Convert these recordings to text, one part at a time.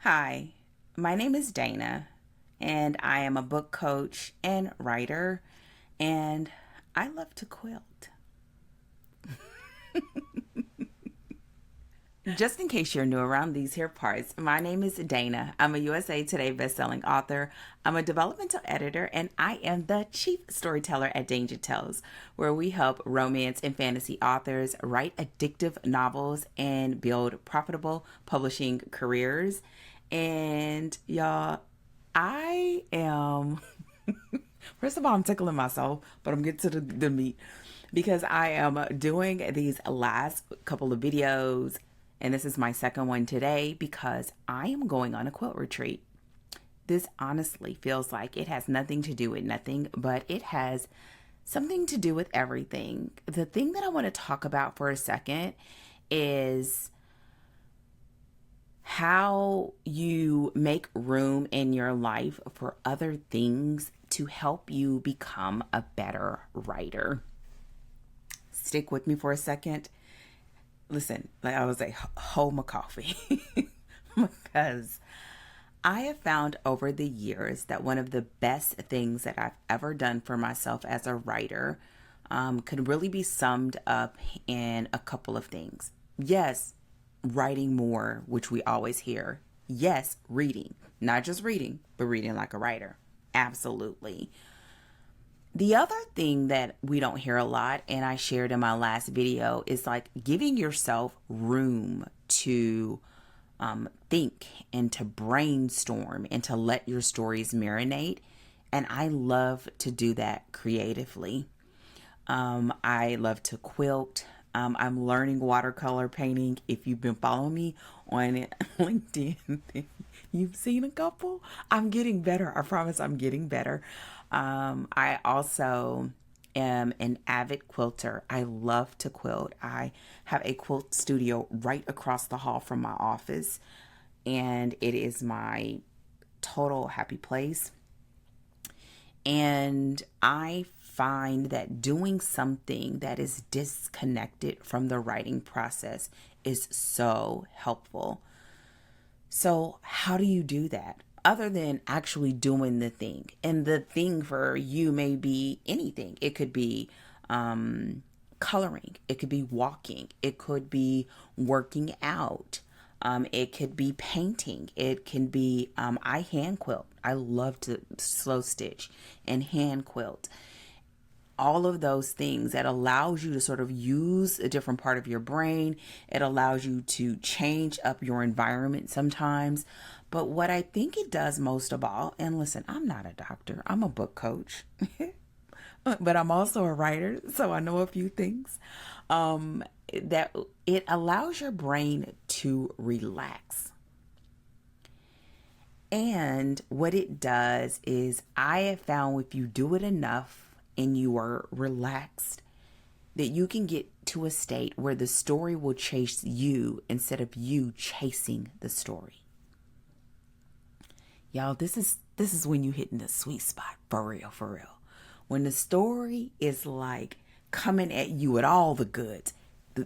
Hi, my name is Dana, and I am a book coach and writer, and I love to quilt. Just in case you're new around these here parts, my name is Dana. I'm a USA Today bestselling author. I'm a developmental editor, and I am the chief storyteller at Danger Tales, where we help romance and fantasy authors write addictive novels and build profitable publishing careers. And y'all, I am first of all, I'm tickling myself, but I'm getting to the meat because I am doing these last couple of videos, and this is my second one today because I am going on a quilt retreat. This honestly feels like it has nothing to do with nothing, but it has something to do with everything. The thing that I want to talk about for a second is how you make room in your life for other things to help you become a better writer. Stick with me for a second. Listen, like I was like, hold my coffee. Because I have found over the years that one of the best things that I've ever done for myself as a writer could really be summed up in a couple of things. Yes, writing more, which we always hear. Yes, reading. Not just reading, but reading like a writer. Absolutely. The other thing that we don't hear a lot, and I shared in my last video, is like giving yourself room to think and to brainstorm and to let your stories marinate. And I love to do that creatively. I love to quilt. I'm learning watercolor painting. If you've been following me on LinkedIn, you've seen a couple. I'm getting better. I promise I'm getting better. I also am an avid quilter. I love to quilt. I have a quilt studio right across the hall from my office, and it is my total happy place. And I find that doing something that is disconnected from the writing process is so helpful. So, how do you do that? Other than actually doing the thing. And the thing for you may be anything. It could be coloring, it could be walking, it could be working out. It could be painting. It can be, I hand quilt. I love to slow stitch and hand quilt. All of those things that allows you to sort of use a different part of your brain. It allows you to change up your environment sometimes. But what I think it does most of all, and listen, I'm not a doctor, I'm a book coach. But I'm also a writer, so I know a few things. That it allows your brain to relax. And what it does is, I have found if you do it enough and you are relaxed, that you can get to a state where the story will chase you instead of you chasing the story. Y'all, this is when you hitting the sweet spot, for real, for real. When the story is like coming at you with all the goods.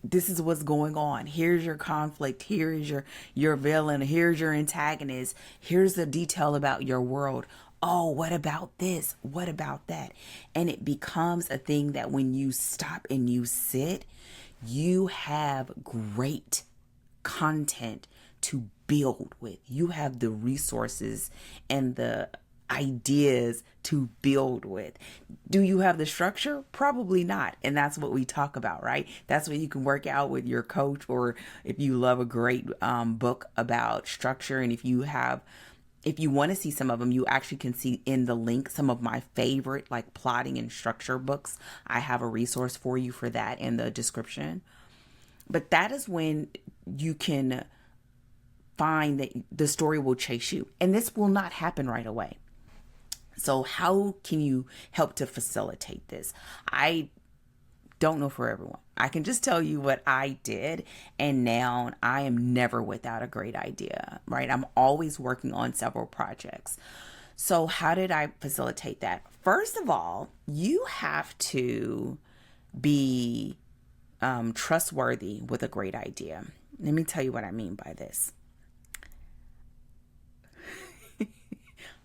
This is what's going on. Here's your conflict. Here is your villain. Here's your antagonist. Here's the detail about your world. Oh, what about this? What about that? And it becomes a thing that when you stop and you sit, you have great content to build with. You have the resources and the ideas to build with. Do you have the structure? Probably not. And that's what we talk about, right? That's what you can work out with your coach, or if you love a great book about structure. And if you want to see some of them, you actually can see in the link some of my favorite like plotting and structure books. I have a resource for you for that in the description. But that is when you can find that the story will chase you. And this will not happen right away. So how can you help to facilitate this? I don't know for everyone. I can just tell you what I did, and now I am never without a great idea, right? I'm always working on several projects. So how did I facilitate that? First of all, you have to be trustworthy with a great idea. Let me tell you what I mean by this.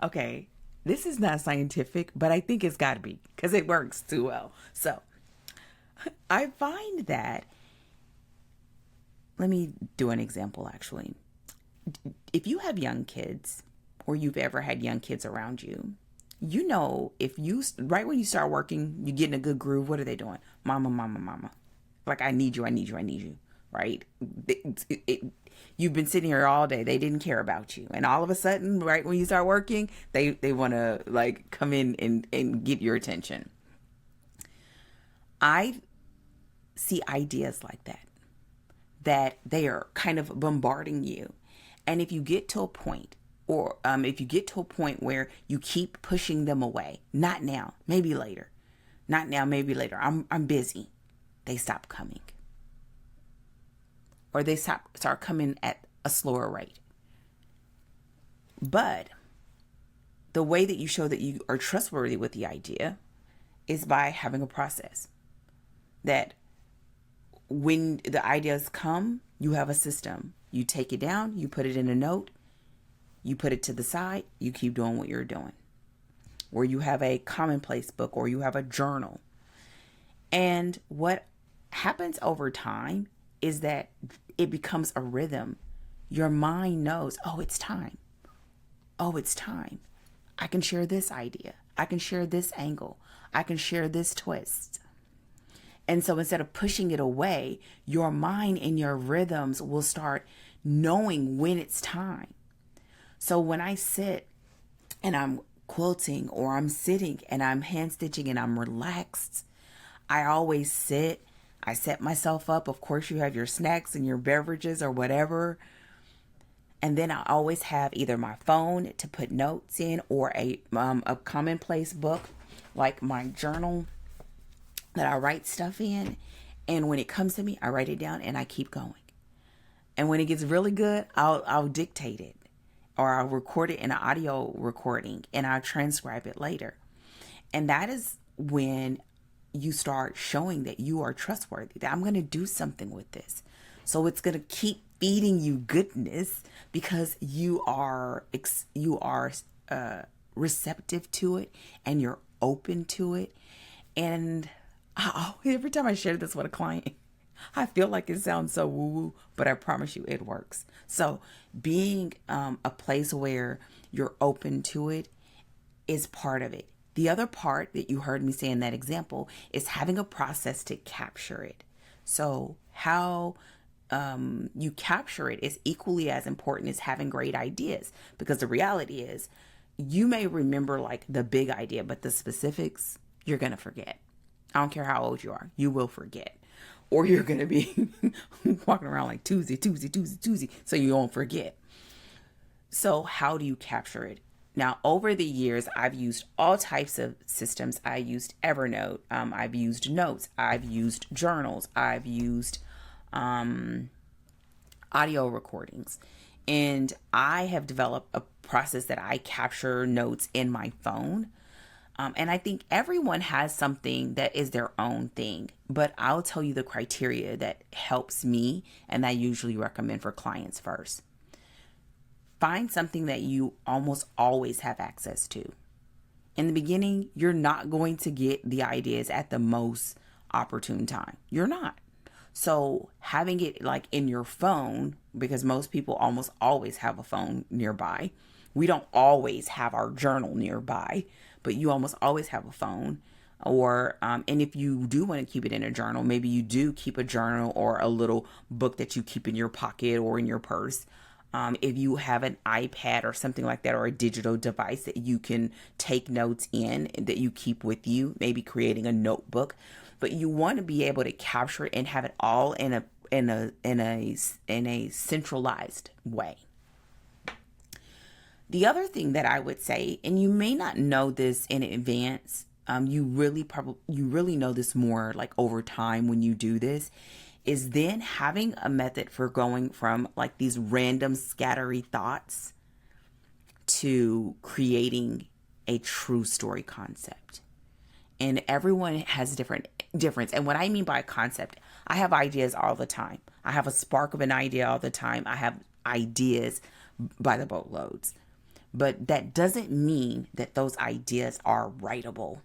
Okay, this is not scientific, but I think it's got to be because it works too well. So I find that, let me do an example actually. If you have young kids or you've ever had young kids around you, you know, if you, right when you start working, you get in a good groove, what are they doing? Mama, mama, mama. Like, I need you, I need you, I need you, right? You've been sitting here all day. They didn't care about you. And all of a sudden, right when you start working, they want to like come in and get your attention. I see ideas like that, that they are kind of bombarding you. And if you get to a point, or if you get to a point where you keep pushing them away, not now, maybe later, not now, maybe later, I'm busy, they stop coming. Or they start coming at a slower rate. But the way that you show that you are trustworthy with the idea is by having a process that when the ideas come, you have a system. You take it down, you put it in a note, you put it to the side, you keep doing what you're doing. Or you have a commonplace book, or you have a journal. And what happens over time is that it becomes a rhythm. Your mind knows, oh, it's time. Oh, it's time. I can share this idea. I can share this angle. I can share this twist. And so instead of pushing it away, your mind and your rhythms will start knowing when it's time. So when I sit and I'm quilting, or I'm sitting and I'm hand stitching and I'm relaxed, I always sit. I set myself up. Of course, you have your snacks and your beverages or whatever. And then I always have either my phone to put notes in, or a commonplace book like my journal that I write stuff in. And when it comes to me, I write it down and I keep going. And when it gets really good, I'll dictate it, or I'll record it in an audio recording, and I'll transcribe it later. And that is when you start showing that you are trustworthy, that I'm going to do something with this. So it's going to keep feeding you goodness because you are receptive to it, and you're open to it. And every time I share this with a client, I feel like it sounds so woo-woo, but I promise you it works. So being a place where you're open to it is part of it. The other part that you heard me say in that example is having a process to capture it. So how you capture it is equally as important as having great ideas, because the reality is you may remember like the big idea, but the specifics you're going to forget. I don't care how old you are, you will forget. Or you're going to be walking around like Tuesday, so you won't forget. So how do you capture it? Now, over the years, I've used all types of systems. I used Evernote. I've used notes. I've used journals. I've used audio recordings. And I have developed a process that I capture notes in my phone. And I think everyone has something that is their own thing. But I'll tell you the criteria that helps me, and I usually recommend for clients first. Find something that you almost always have access to. In the beginning, you're not going to get the ideas at the most opportune time. You're not. So having it like in your phone, because most people almost always have a phone nearby. We don't always have our journal nearby, but you almost always have a phone. Or, and if you do want to keep it in a journal, maybe you do keep a journal or a little book that you keep in your pocket or in your purse. If you have an iPad or something like that, or a digital device that you can take notes in that you keep with you, maybe creating a notebook, but you want to be able to capture it and have it all in a centralized way. The other thing that I would say, and you may not know this in advance, you really know this more like over time when you do this, is then having a method for going from like these random scattery thoughts to creating a true story concept. And everyone has difference. And what I mean by a concept, I have ideas all the time. I have a spark of an idea all the time. I have ideas by the boatloads. but that doesn't mean that those ideas are writable.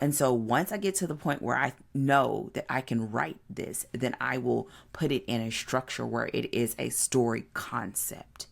And so once I get to the point where I know that I can write this, then I will put it in a structure where it is a story concept.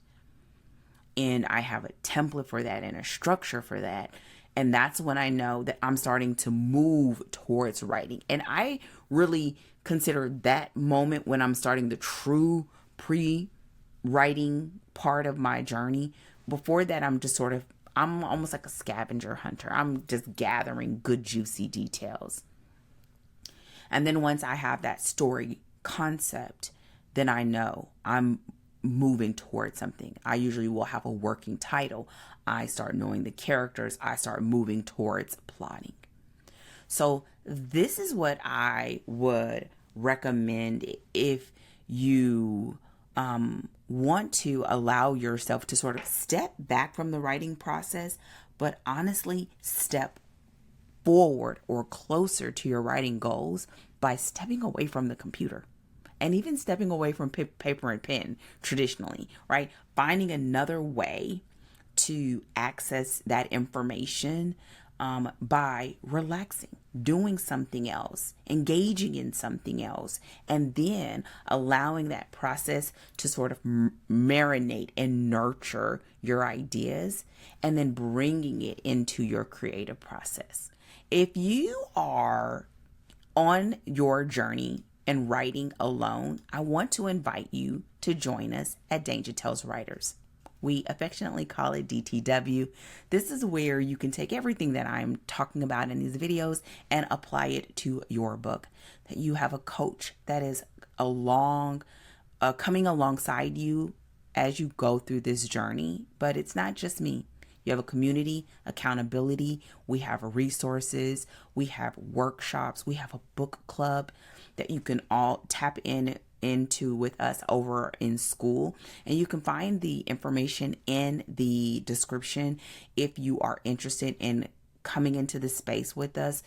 And I have a template for that and a structure for that. And that's when I know that I'm starting to move towards writing. And I really consider that moment when I'm starting the true pre-writing part of my journey. Before that, I'm almost like a scavenger hunter. I'm just gathering good, juicy details. And then once I have that story concept, then I know I'm moving towards something. I usually will have a working title. I start knowing the characters. I start moving towards plotting. So this is what I would recommend if you want to allow yourself to sort of step back from the writing process, but honestly step forward or closer to your writing goals by stepping away from the computer and even stepping away from paper and pen traditionally, right? Finding another way to access that information by relaxing, doing something else, engaging in something else, and then allowing that process to sort of marinate and nurture your ideas, and then bringing it into your creative process. If you are on your journey and writing alone, I want to invite you to join us at Danger Tales Writers. We affectionately call it DTW. This is where you can take everything that I'm talking about in these videos and apply it to your book. That you have a coach that is coming alongside you as you go through this journey. But it's not just me. You have a community, accountability. We have resources. We have workshops. We have a book club that you can all tap into with us over in school. And you can find the information in the description if you are interested in coming into the space with us.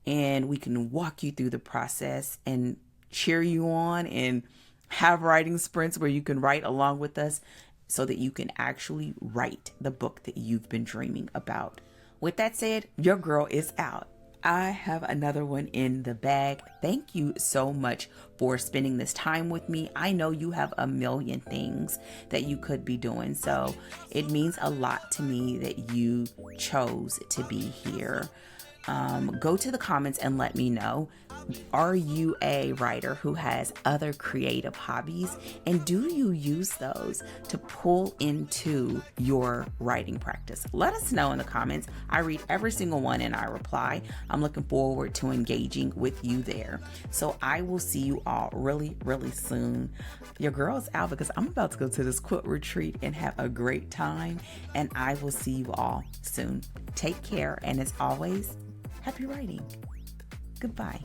And we can walk you through the process and cheer you on and have writing sprints where you can write along with us so that you can actually write the book that you've been dreaming about. With that said, your girl is out. I have another one in the bag. Thank you so much for spending this time with me. I know you have a million things that you could be doing, so it means a lot to me that you chose to be here. Go to the comments and let me know. Are you a writer who has other creative hobbies? And do you use those to pull into your writing practice? Let us know in the comments. I read every single one and I reply. I'm looking forward to engaging with you there. So I will see you all really, really soon. Your girl's out because I'm about to go to this quilt retreat and have a great time. And I will see you all soon. Take care. And as always, happy writing. Goodbye.